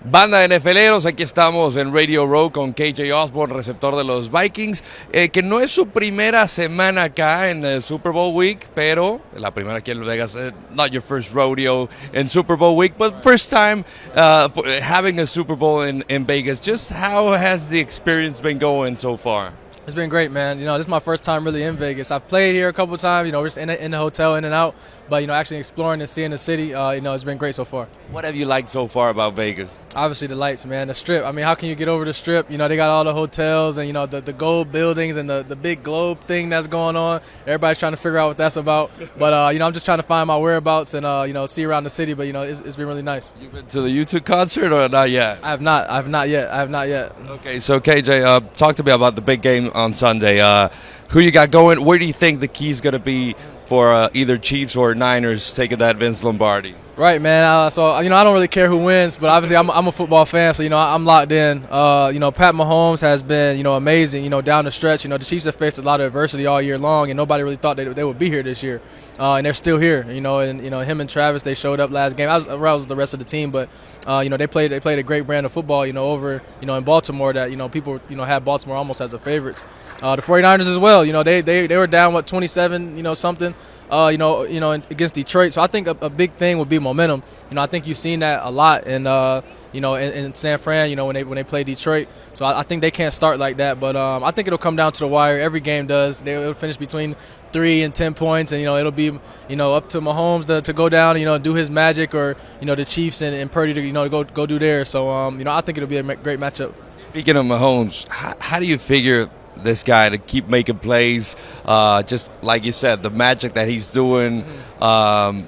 Banda NFLeros, aquí estamos en Radio Row con KJ Osborn, receptor de los Vikings, que no es su primera semana acá en el Super Bowl Week, pero la primera aquí en Las Vegas, not your first rodeo in Super Bowl Week, but first time having a Super Bowl in Vegas. Just how has the experience been going so far? It's been great, man. This is my first time really in Vegas. I've played here a couple of times, just in the hotel, in and out. But, actually exploring and seeing the city, it's been great so far. What have you liked so far about Vegas? Obviously the lights, man. The Strip. I mean, how can you get over the Strip? They got all the hotels and, the gold buildings and the big globe thing that's going on. Everybody's trying to figure out what that's about. But, I'm just trying to find my whereabouts and, see around the city. But, it's been really nice. You've been to the YouTube concert or not yet? I have not yet. Okay, so KJ, talk to me about the big game on Sunday. Who you got going? Where do you think the key is going to be for either Chiefs or Niners taking that Vince Lombardi? Right, man. So I don't really care who wins, but obviously I'm a football fan, so I'm locked in. Pat Mahomes has been amazing. Down the stretch. The Chiefs have faced a lot of adversity all year long, and nobody really thought they would be here this year. And they're still here. And him and Travis, they showed up last game. I was the rest of the team, but they played a great brand of football. Over in Baltimore that people had Baltimore almost as the favorites. The 49ers as well. They were down 27 something. Against Detroit. So I think a big thing would be momentum. I think you've seen that a lot in San Fran, when they play Detroit. So I think they can't start like that. But I think it'll come down to the wire. Every game does. It'll finish between 3 and 10 points, and it'll be up to Mahomes to go down, do his magic, or the Chiefs and Purdy to go do theirs. So I think it'll be a great matchup. Speaking of Mahomes, how do you figure this guy to keep making plays, just like you said, the magic that he's doing, from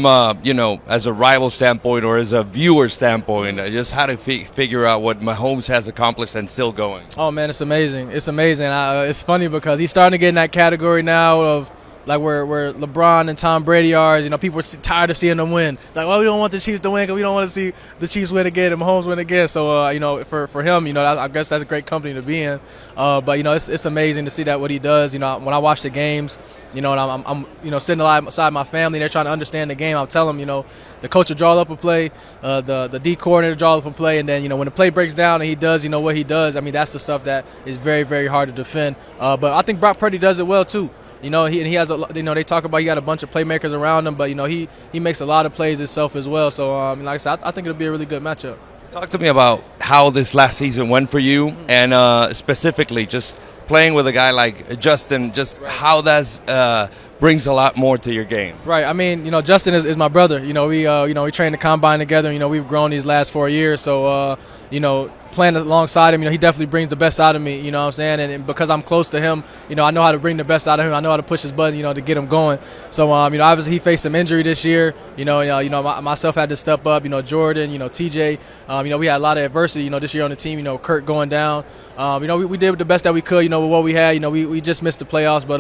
as a rival standpoint or as a viewer standpoint, just how to figure out what Mahomes has accomplished and still going? Oh man, it's amazing. It's amazing. It's funny because he's starting to get in that category now of like where LeBron and Tom Brady are. People are tired of seeing them win. Like, well, we don't want the Chiefs to win because we don't want to see the Chiefs win again and Mahomes win again. So, for him, I guess that's a great company to be in. But it's amazing to see that what he does. When I watch the games, and I'm sitting alongside my family, and they're trying to understand the game. I'll tell them, the coach will draw up a play, the D coordinator draw up a play, and then when the play breaks down and he does, what he does. I mean, that's the stuff that is very, very hard to defend. But I think Brock Purdy does it well too. He has they talk about he got a bunch of playmakers around him, but he makes a lot of plays himself as well. So like I said, I think it'll be a really good matchup. Talk to me about how this last season went for you, and specifically just playing with a guy like Justin. Just how that brings a lot more to your game. Right. I mean, Justin is my brother. We trained the combine together. We've grown these last 4 years. So playing alongside him, he definitely brings the best out of me, you know what I'm saying? And because I'm close to him, I know how to bring the best out of him. I know how to push his button, to get him going. So, obviously he faced some injury this year. Myself had to step up, Jordan, TJ. We had a lot of adversity, this year on the team, Kurt going down. We did the best that we could, with what we had. We just missed the playoffs, but,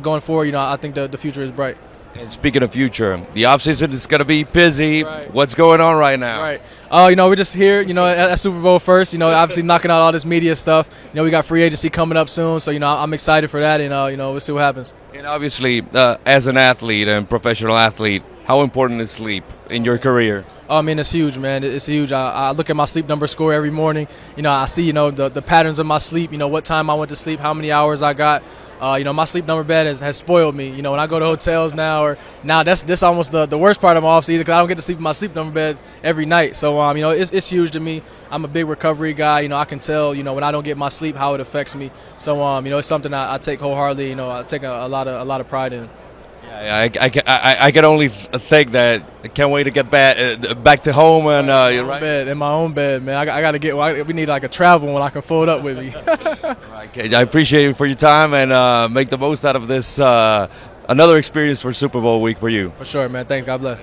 going forward, I think the future is bright. And speaking of future, the offseason is going to be busy. Right. What's going on right now? Right. We're just here, at Super Bowl first, obviously knocking out all this media stuff. We got free agency coming up soon, so, I'm excited for that, and, we'll see what happens. And obviously, as an athlete and professional athlete, how important is sleep in your career? I mean, it's huge, man. It's huge. I look at my sleep number score every morning. I see, the patterns of my sleep, what time I went to sleep, how many hours I got. My sleep number bed has spoiled me. When I go to hotels now, this almost the worst part of my off season because I don't get to sleep in my sleep number bed every night. So, it's huge to me. I'm a big recovery guy. I can tell, when I don't get my sleep, how it affects me. So, it's something I take wholeheartedly. I take a lot of pride in. Yeah, I can only think that I can't wait to get back to home and in my own bed, man. I got to get. We need like a travel one I can fold up with me. I appreciate you for your time and make the most out of this. Another experience for Super Bowl week for you. For sure, man. Thanks. God bless.